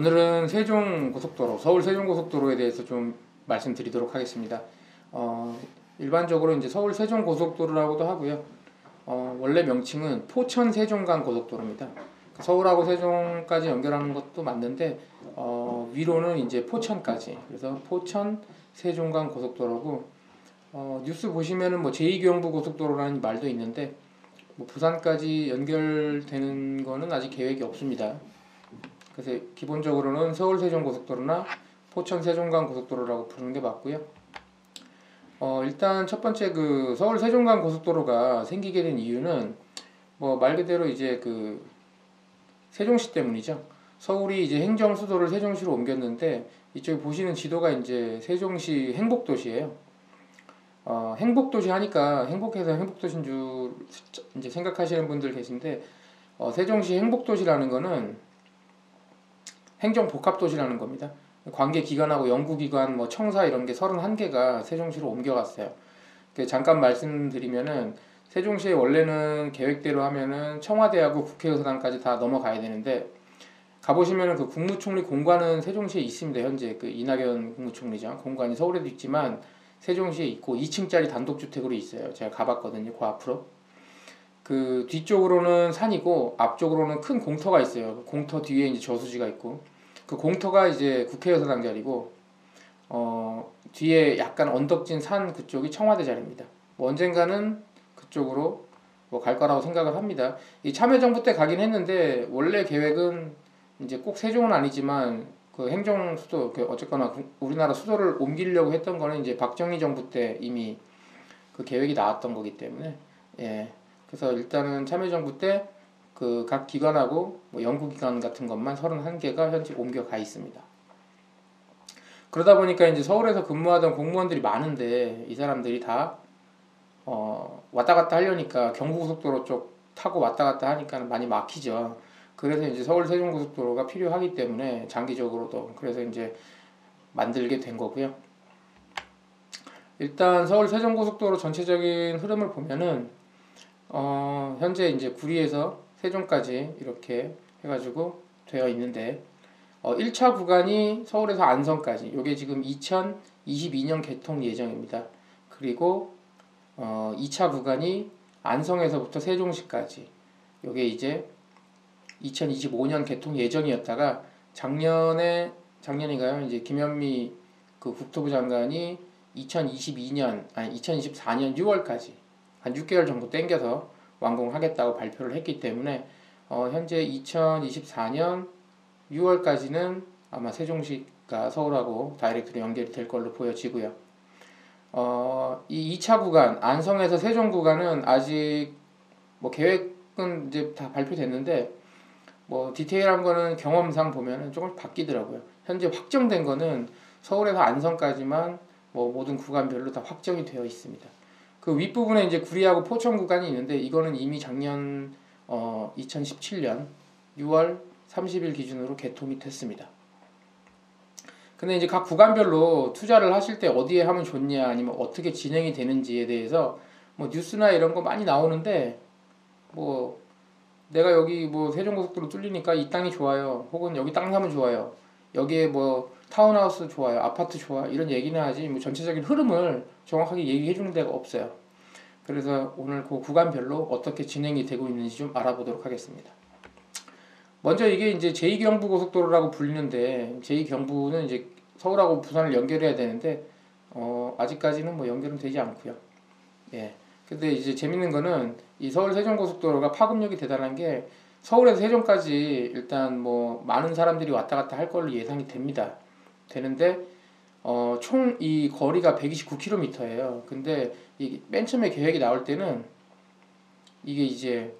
오늘은 세종고속도로, 서울 세종고속도로에 대해서 좀 말씀드리도록 하겠습니다. 일반적으로 이제 서울 세종고속도로라고도 하고요. 원래 명칭은 포천 세종간 고속도로입니다. 서울하고 세종까지 연결하는 것도 맞는데 위로는 이제 포천까지. 그래서 포천 세종간 고속도로고 뉴스 보시면은 뭐 제2경부 고속도로라는 말도 있는데 뭐 부산까지 연결되는 거는 아직 계획이 없습니다. 그래서 기본적으로는 서울 세종고속도로나 포천 세종간 고속도로라고 부르는 게 맞고요. 일단 첫 번째 그 서울 세종간 고속도로가 생기게 된 이유는 뭐 말 그대로 이제 그 세종시 때문이죠. 서울이 이제 행정 수도를 세종시로 옮겼는데 이쪽에 보시는 지도가 이제 세종시 행복도시예요. 행복도시 하니까 행복해서 행복도시인 줄 이제 생각하시는 분들 계신데 세종시 행복도시라는 거는 행정복합도시라는 겁니다. 관계기관하고 연구기관, 뭐 청사 이런 게 31개가 세종시로 옮겨갔어요. 잠깐 말씀드리면은 세종시에 원래는 계획대로 하면은 청와대하고 국회의사당까지 다 넘어가야 되는데 가보시면은 그 국무총리 공관은 세종시에 있습니다. 현재 그 이낙연 국무총리죠. 공관이 서울에도 있지만 세종시에 있고 2층짜리 단독주택으로 있어요. 제가 가봤거든요. 그 앞으로. 그 뒤쪽으로는 산이고 앞쪽으로는 큰 공터가 있어요. 공터 뒤에 이제 저수지가 있고 그 공터가 이제 국회의사당 자리고 뒤에 약간 언덕진 산 그쪽이 청와대 자리입니다. 뭐 언젠가는 그쪽으로 뭐 갈 거라고 생각을 합니다. 이 참여정부 때 가긴 했는데 원래 계획은 이제 꼭 세종은 아니지만 그 행정 수도 어쨌거나 우리나라 수도를 옮기려고 했던 거는 이제 박정희 정부 때 이미 그 계획이 나왔던 거기 때문에 그래서 일단은 참여정부 때 그 각 기관하고 뭐 연구기관 같은 것만 31개가 현재 옮겨가 있습니다. 그러다 보니까 이제 서울에서 근무하던 공무원들이 많은데 이 사람들이 다 왔다 갔다 하려니까 경부고속도로 쪽 타고 왔다 갔다 하니까 많이 막히죠. 그래서 이제 서울 세종고속도로가 필요하기 때문에 장기적으로도 그래서 이제 만들게 된 거고요. 일단 서울 세종고속도로 전체적인 흐름을 보면은 현재 이제 구리에서 세종까지 이렇게 해가지고 되어 있는데 1차 구간이 서울에서 안성까지 이게 지금 2022년 개통 예정입니다. 그리고 2차 구간이 안성에서부터 세종시까지 이게 이제 2025년 개통 예정이었다가 작년인가요? 이제 김현미 그 국토부 장관이 2024년 6월까지 한 6개월 정도 땡겨서 완공하겠다고 발표를 했기 때문에 현재 2024년 6월까지는 아마 세종시가 서울하고 다이렉트로 연결이 될 걸로 보여지고요. 이 2차 구간 안성에서 세종 구간은 아직 뭐 계획은 이제 다 발표됐는데 뭐 디테일한 거는 경험상 보면은 조금 바뀌더라고요. 현재 확정된 거는 서울에서 안성까지만 뭐 모든 구간별로 다 확정이 되어 있습니다. 그 윗부분에 이제 구리하고 포천 구간이 있는데 이거는 이미 작년 2017년 6월 30일 기준으로 개통이 됐습니다. 근데 이제 각 구간별로 투자를 하실 때 어디에 하면 좋냐 아니면 어떻게 진행이 되는지에 대해서 뭐 뉴스나 이런 거 많이 나오는데 뭐 내가 여기 뭐 세종고속도로 뚫리니까 이 땅이 좋아요. 혹은 여기 땅 사면 좋아요. 여기에 뭐 타운하우스 좋아요. 아파트 좋아. 이런 얘기는 하지 뭐 전체적인 흐름을 정확하게 얘기해 주는 데가 없어요. 그래서 오늘 그 구간별로 어떻게 진행이 되고 있는지 좀 알아보도록 하겠습니다. 먼저 이게 이제 제2경부 고속도로라고 불리는데 제2경부는 이제 서울하고 부산을 연결해야 되는데 아직까지는 뭐 연결은 되지 않고요. 근데 이제 재밌는 거는 이 서울 세종고속도로가 파급력이 대단한 게 서울에서 세종까지 일단 뭐 많은 사람들이 왔다 갔다 할 걸로 예상이 됩니다. 되는데 총 이 거리가 129km예요. 근데 이 맨 처음에 계획이 나올 때는 이게 이제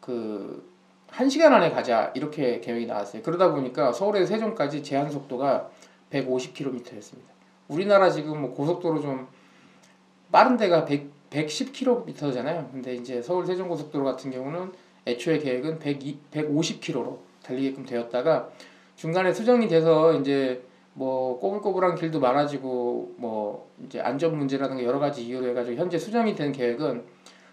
그 1시간 안에 가자 이렇게 계획이 나왔어요. 그러다 보니까 서울에서 세종까지 제한 속도가 150km였습니다. 우리나라 지금 뭐 고속도로 좀 빠른 데가 110km잖아요. 근데 이제 서울 세종고속도로 같은 경우는 애초에 계획은 150km로 달리게끔 되었다가 중간에 수정이 돼서 이제 뭐 꼬불꼬불한 길도 많아지고 뭐 이제 안전 문제라든가 여러 가지 이유로 해가지고 현재 수정이 된 계획은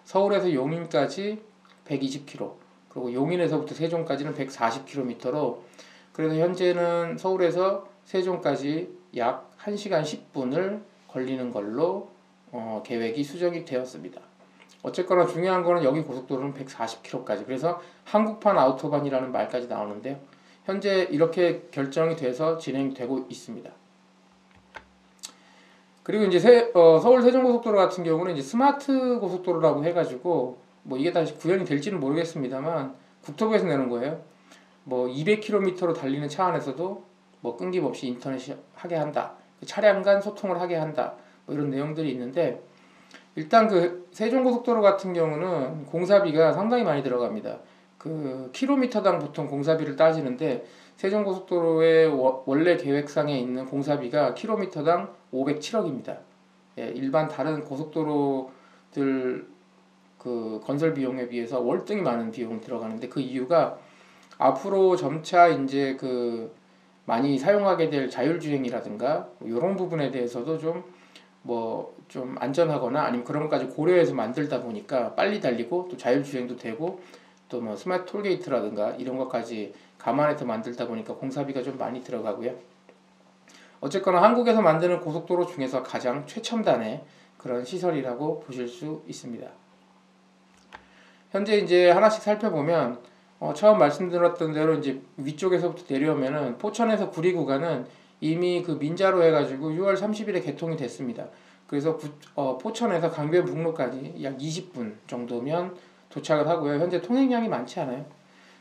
서울에서 용인까지 120km, 그리고 용인에서부터 세종까지는 140km로 그래서 현재는 서울에서 세종까지 약 1시간 10분을 걸리는 걸로 계획이 수정이 되었습니다. 어쨌거나 중요한 거는 여기 고속도로는 140km까지 그래서 한국판 아우토반이라는 말까지 나오는데요. 현재 이렇게 결정이 돼서 진행되고 있습니다. 그리고 이제 서울 세종고속도로 같은 경우는 이제 스마트 고속도로라고 해가지고 뭐 이게 다시 구현이 될지는 모르겠습니다만 국토부에서 내는 거예요. 뭐 200km로 달리는 차 안에서도 뭐 끊김없이 인터넷이 하게 한다. 차량 간 소통을 하게 한다. 뭐 이런 내용들이 있는데 일단 그 세종고속도로 같은 경우는 공사비가 상당히 많이 들어갑니다. 그 킬로미터당 보통 공사비를 따지는데 세종고속도로의 원래 계획상에 있는 공사비가 킬로미터당 507억입니다. 예, 일반 다른 고속도로들 그 건설 비용에 비해서 월등히 많은 비용이 들어가는데 그 이유가 앞으로 점차 이제 그 많이 사용하게 될 자율주행이라든가 이런 부분에 대해서도 좀 안전하거나 아니면 그런 것까지 고려해서 만들다 보니까 빨리 달리고 또 자율주행도 되고 또 뭐 스마트 톨게이트라든가 이런 것까지 감안해서 만들다 보니까 공사비가 좀 많이 들어가고요. 어쨌거나 한국에서 만드는 고속도로 중에서 가장 최첨단의 그런 시설이라고 보실 수 있습니다. 현재 이제 하나씩 살펴보면 처음 말씀드렸던 대로 이제 위쪽에서부터 내려오면은 포천에서 구리 구간은 이미 그 민자로 해가지고 6월 30일에 개통이 됐습니다. 그래서 포천에서 강변북로까지 약 20분 정도면 도착을 하고요. 현재 통행량이 많지 않아요.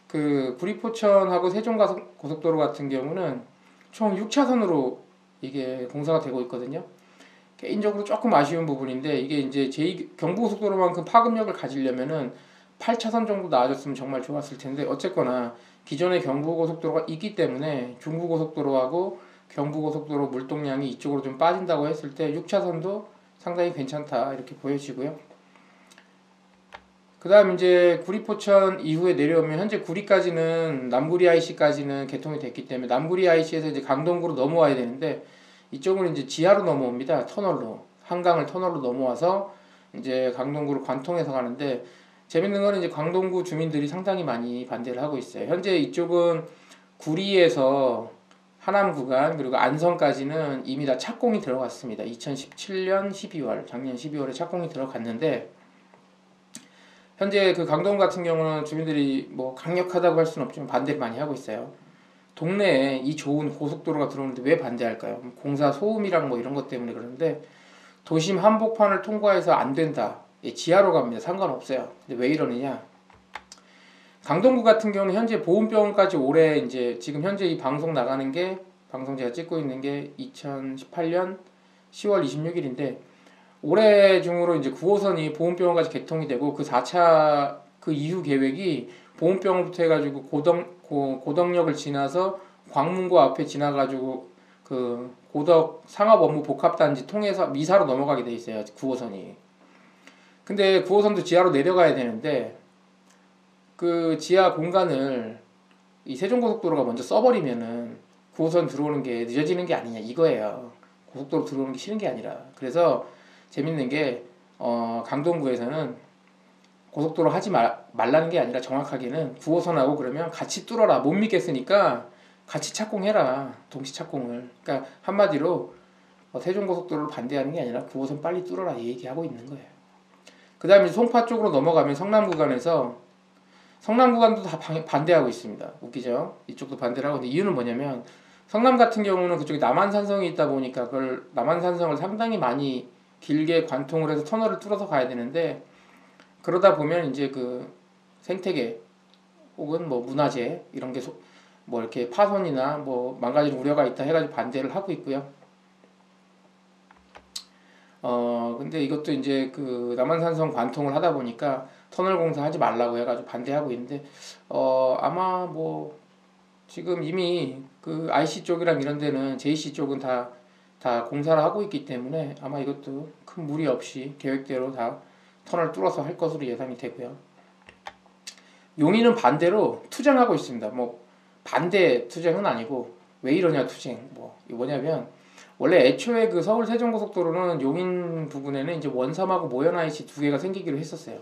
그 구리포천하고 세종고속도로 같은 경우는 총 6차선으로 이게 공사가 되고 있거든요. 개인적으로 조금 아쉬운 부분인데 이게 이제 경부고속도로만큼 파급력을 가지려면은 8차선 정도 나아졌으면 정말 좋았을 텐데 어쨌거나 기존의 경부고속도로가 있기 때문에 중부고속도로하고 경부고속도로 물동량이 이쪽으로 좀 빠진다고 했을 때 6차선도 상당히 괜찮다 이렇게 보여지고요. 그 다음 이제 구리포천 이후에 내려오면 현재 구리까지는 남구리 IC까지는 개통이 됐기 때문에 남구리 IC에서 이제 강동구로 넘어와야 되는데 이쪽은 이제 지하로 넘어옵니다. 터널로 한강을 터널로 넘어와서 이제 강동구로 관통해서 가는데 재밌는 거는 이제 강동구 주민들이 상당히 많이 반대를 하고 있어요. 현재 이쪽은 구리에서 하남 구간 그리고 안성까지는 이미 다 착공이 들어갔습니다. 2017년 12월 작년 12월에 착공이 들어갔는데 현재 그 강동 같은 경우는 주민들이 뭐 강력하다고 할 수는 없지만 반대를 많이 하고 있어요. 동네에 이 좋은 고속도로가 들어오는데 왜 반대할까요? 공사 소음이랑 뭐 이런 것 때문에 그러는데 도심 한복판을 통과해서 안 된다. 예, 지하로 갑니다. 상관없어요. 근데 왜 이러느냐? 강동구 같은 경우는 현재 보훈병원까지 올해 이제 지금 현재 이 방송 나가는 게 방송 제가 찍고 있는 게 2018년 10월 26일인데 올해 중으로 이제 9호선이 보훈병원까지 개통이 되고 그 4차 그 이후 계획이 보훈병원부터 해가지고 고덕역을 지나서 광문고 앞에 지나가지고 그 고덕 상업업무복합단지 통해서 미사로 넘어가게 돼 있어요. 9호선이. 근데 9호선도 지하로 내려가야 되는데 그 지하 공간을 이 세종고속도로가 먼저 써버리면은 9호선 들어오는 게 늦어지는 게 아니냐 이거예요. 고속도로 들어오는 게 싫은 게 아니라. 그래서 재밌는 게 강동구에서는 고속도로 하지 말라는 게 아니라 정확하게는 9호선하고 그러면 같이 뚫어라. 못 믿겠으니까 같이 착공해라. 동시 착공을. 그러니까 한마디로 세종고속도로를 반대하는 게 아니라 9호선 빨리 뚫어라 이 얘기하고 있는 거예요. 그 다음에 송파 쪽으로 넘어가면 성남구간에서 성남구간도 다 반대하고 있습니다. 웃기죠? 이쪽도 반대를 하고. 근데 이유는 뭐냐면 성남 같은 경우는 그쪽에 남한산성이 있다 보니까 그걸 남한산성을 상당히 많이 길게 관통을 해서 터널을 뚫어서 가야 되는데 그러다 보면 이제 그 생태계 혹은 뭐 문화재 이런 게 뭐 이렇게 파손이나 뭐 망가질 우려가 있다 해가지고 반대를 하고 있고요. 근데 이것도 이제 그 남한산성 관통을 하다 보니까 터널 공사하지 말라고 해가지고 반대하고 있는데 아마 뭐 지금 이미 그 IC 쪽이랑 이런 데는 JC 쪽은 다 공사를 하고 있기 때문에 아마 이것도 큰 무리 없이 계획대로 다 터널 뚫어서 할 것으로 예상이 되고요. 용인은 반대로 투쟁하고 있습니다. 뭐 반대 투쟁은 아니고 왜 이러냐 투쟁. 뭐 뭐냐면 원래 애초에 그 서울 세종고속도로는 용인 부근에는 이제 원섬하고 모연 IC 두 개가 생기기로 했었어요.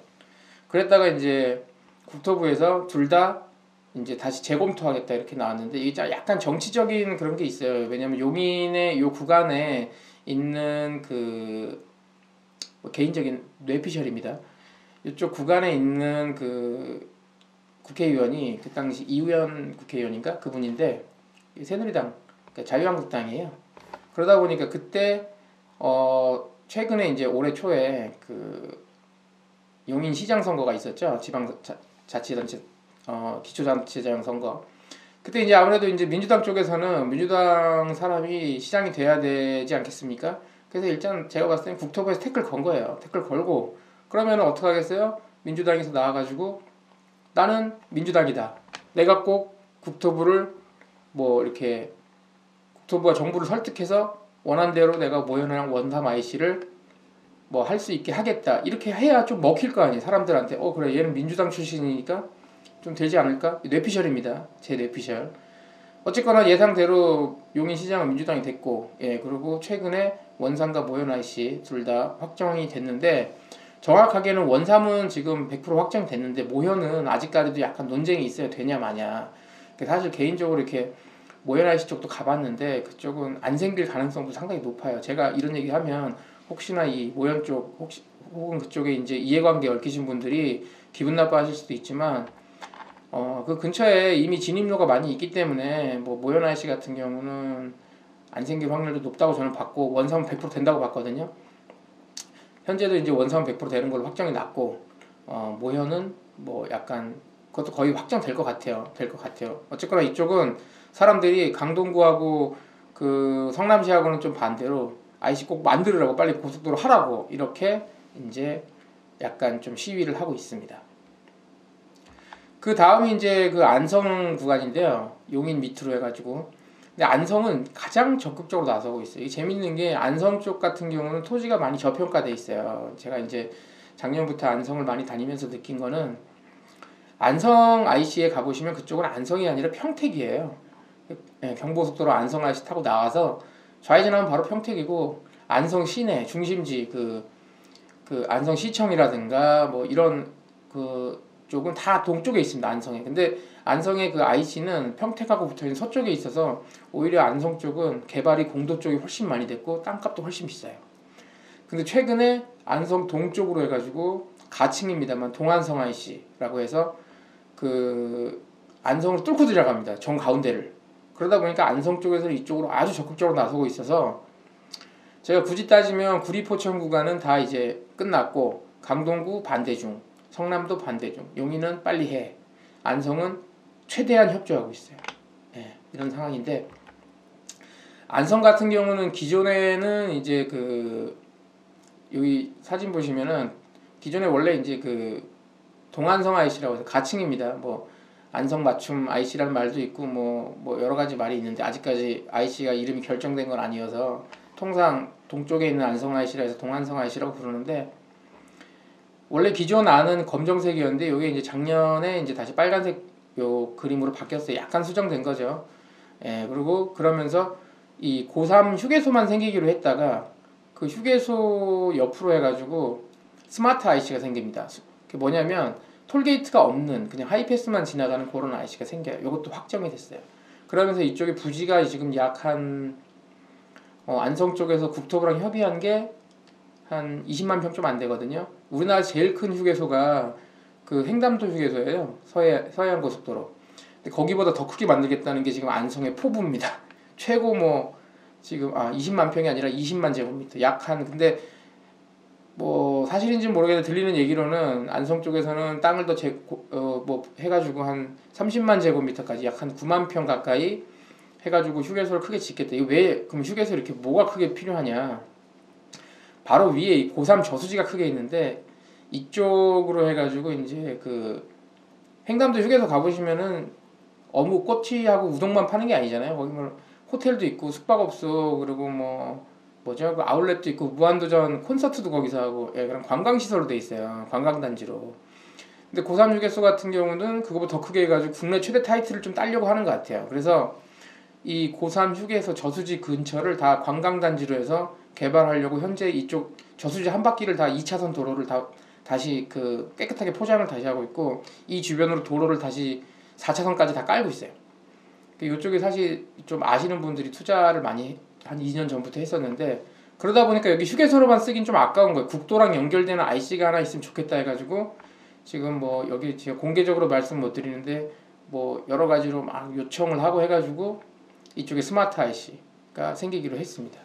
그랬다가 이제 국토부에서 둘 다 이제 다시 재검토하겠다 이렇게 나왔는데 이게 약간 정치적인 그런 게 있어요. 왜냐면 용인의 요 구간에 있는 뭐 개인적인 뇌피셜입니다. 이쪽 구간에 있는 국회의원이 그 당시 이우현 국회의원인가 그분인데 새누리당 그러니까 자유한국당이에요. 그러다 보니까 그때 최근에 이제 올해 초에 용인 시장 선거가 있었죠. 지방자치단체 기초자치제장 선거. 그때 이제 아무래도 이제 민주당 쪽에서는 민주당 사람이 시장이 돼야 되지 않겠습니까? 그래서 일단 제가 봤을 때는 국토부에서 태클 건 거예요. 태클 걸고 그러면 어떻게 하겠어요? 민주당에서 나와가지고 나는 민주당이다. 내가 꼭 국토부를 뭐 이렇게 국토부가 정부를 설득해서 원한 대로 내가 모현이랑 원삼 IC를 뭐 할 수 있게 하겠다. 이렇게 해야 좀 먹힐 거 아니에요. 사람들한테 그래 얘는 민주당 출신이니까 좀 되지 않을까? 뇌피셜입니다. 제 뇌피셜. 어쨌거나 예상대로 용인시장은 민주당이 됐고 그리고 최근에 원삼과 모현 IC 둘 다 확정이 됐는데 정확하게는 원삼은 지금 100% 확정이 됐는데 모현은 아직까지도 약간 논쟁이 있어야 되냐 마냐. 사실 개인적으로 이렇게 모현 IC 쪽도 가봤는데 그쪽은 안 생길 가능성도 상당히 높아요. 제가 이런 얘기하면 혹시나 이 모현 쪽 혹은 그쪽에 이제 이해관계 얽히신 분들이 기분 나빠하실 수도 있지만 그 근처에 이미 진입로가 많이 있기 때문에 뭐 모현 IC 같은 경우는 안 생길 확률도 높다고 저는 봤고 원삼은 100% 된다고 봤거든요. 현재도 이제 원삼은 100% 되는 걸로 확정이 났고 모현은 뭐 약간 그것도 거의 확정될 것 같아요. 어쨌거나 이쪽은 사람들이 강동구하고 성남시하고는 좀 반대로 IC 꼭 만들으라고 빨리 고속도로 하라고 이렇게 이제 약간 좀 시위를 하고 있습니다. 그 다음이 이제 안성 구간인데요. 용인 밑으로 해가지고. 근데 안성은 가장 적극적으로 나서고 있어요. 이게 재밌는 게 안성 쪽 같은 경우는 토지가 많이 저평가돼 있어요. 제가 이제 작년부터 안성을 많이 다니면서 느낀 거는 안성 IC에 가보시면 그쪽은 안성이 아니라 평택이에요. 경부고속도로 안성 IC 타고 나와서 좌회전하면 바로 평택이고 안성 시내 중심지 안성 시청이라든가 뭐 이런 쪽은 다 동쪽에 있습니다. 안성에. 근데 안성의 IC는 평택하고 붙어있는 서쪽에 있어서 오히려 안성 쪽은 개발이 공도 쪽이 훨씬 많이 됐고 땅값도 훨씬 비싸요. 근데 최근에 안성 동쪽으로 해가지고 가칭입니다만 동안성 IC라고 해서 안성을 뚫고 들어갑니다. 정 가운데를. 그러다 보니까 안성 쪽에서 이쪽으로 아주 적극적으로 나서고 있어서 제가 굳이 따지면 구리포천 구간은 다 이제 끝났고 강동구 반대 중, 성남도 반대 중, 용인은 빨리 해, 안성은 최대한 협조하고 있어요. 이런 상황인데 안성 같은 경우는 기존에는 이제 여기 사진 보시면은 기존에 원래 이제 동안성 IC라고 해서 가칭입니다. 뭐 안성 맞춤 IC라는 말도 있고 뭐 여러 가지 말이 있는데 아직까지 IC가 이름이 결정된 건 아니어서 통상 동쪽에 있는 안성 IC라 해서 동안성 IC라고 부르는데 원래 기존 안은 검정색이었는데 이게 이제 작년에 이제 다시 빨간색 요 그림으로 바뀌었어요. 약간 수정된 거죠. 그리고 그러면서 이 고3 휴게소만 생기기로 했다가 그 휴게소 옆으로 해가지고 스마트 IC가 생깁니다. 그게 뭐냐면 톨게이트가 없는 그냥 하이패스만 지나가는 그런 IC가 생겨요. 이것도 확정이 됐어요. 그러면서 이쪽에 부지가 지금 약 안성 쪽에서 국토부랑 협의한 게 한 20만 평 좀 안 되거든요. 우리나라 제일 큰 휴게소가 횡담도 휴게소예요. 서해안 고속도로. 근데 거기보다 더 크게 만들겠다는 게 지금 안성의 포부입니다. 최고 지금 20만 평이 아니라 20만 제곱미터. 근데 뭐 사실인지는 모르겠는데 들리는 얘기로는 안성 쪽에서는 땅을 더 해가지고 한 30만 제곱미터까지 약 한 9만 평 가까이 해가지고 휴게소를 크게 짓겠다. 이거 왜 그럼 휴게소 이렇게 뭐가 크게 필요하냐? 바로 위에 고3 저수지가 크게 있는데 이쪽으로 해가지고 이제 횡담도 휴게소 가보시면은 어묵 꼬치하고 우동만 파는 게 아니잖아요. 거기 뭐 호텔도 있고 숙박업소 그리고 아울렛도 있고 무한도전 콘서트도 거기서 하고 그런 관광시설로 돼 있어요. 관광단지로. 근데 고3 휴게소 같은 경우는 그거보다 더 크게 해가지고 국내 최대 타이틀을 좀 따려고 하는 것 같아요. 그래서 이 고3 휴게소 저수지 근처를 다 관광단지로 해서 개발하려고 현재 이쪽 저수지 한 바퀴를 다 2차선 도로를 다 다시 그 깨끗하게 포장을 다시 하고 있고, 이 주변으로 도로를 다시 4차선까지 다 깔고 있어요. 이쪽에 사실 좀 아시는 분들이 투자를 많이 한 2년 전부터 했었는데, 그러다 보니까 여기 휴게소로만 쓰긴 좀 아까운 거예요. 국도랑 연결되는 IC가 하나 있으면 좋겠다 해가지고 지금 뭐 여기 제가 공개적으로 말씀 못 드리는데 뭐 여러 가지로 막 요청을 하고 해가지고 이쪽에 스마트 IC가 생기기로 했습니다.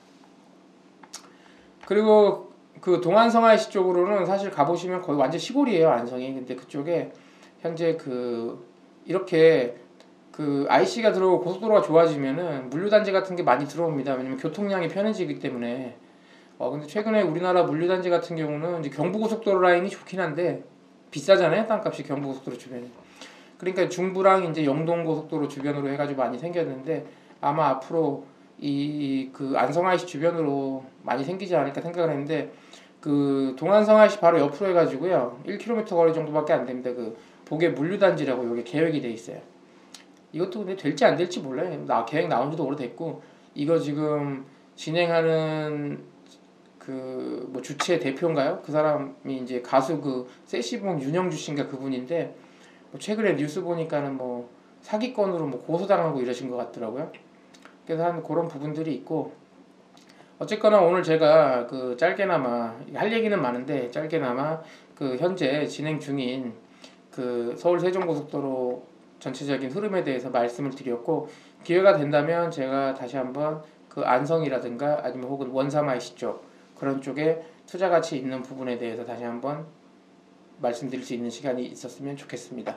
그리고 그 동안성 IC 쪽으로는 사실 가보시면 거의 완전 시골이에요, 안성이. 근데 그쪽에 현재 그 이렇게 그 IC가 들어오고 고속도로가 좋아지면은 물류단지 같은 게 많이 들어옵니다. 왜냐면 교통량이 편해지기 때문에. 근데 최근에 우리나라 물류단지 같은 경우는 이제 경부고속도로 라인이 좋긴 한데 비싸잖아요, 땅값이 경부고속도로 주변에. 그러니까 중부랑 이제 영동고속도로 주변으로 해가지고 많이 생겼는데, 아마 앞으로 이 그 안성 IC 주변으로 많이 생기지 않을까 생각을 했는데, 그 동안성 IC 바로 옆으로 해가지고요 1km 거리 정도밖에 안 됩니다. 그 복의 물류단지라고 여기 계획이 돼 있어요. 이것도 근데 될지 안 될지 몰라요. 계획 나온 지도 오래됐고, 이거 지금 진행하는 그 뭐 주체 대표인가요? 그 사람이 이제 가수 그 세시봉 윤영주 씨인가 그분인데, 뭐 최근에 뉴스 보니까는 뭐 사기건으로 뭐 고소당하고 이러신 것 같더라고요. 그래서 한 그런 부분들이 있고, 어쨌거나 오늘 제가 그 짧게나마 할 얘기는 많은데 짧게나마 그 현재 진행 중인 그 서울 세종고속도로 전체적인 흐름에 대해서 말씀을 드렸고, 기회가 된다면 제가 다시 한번 그 안성이라든가 아니면 혹은 원삼 IC 쪽 그런 쪽에 투자 가치 있는 부분에 대해서 다시 한번 말씀드릴 수 있는 시간이 있었으면 좋겠습니다.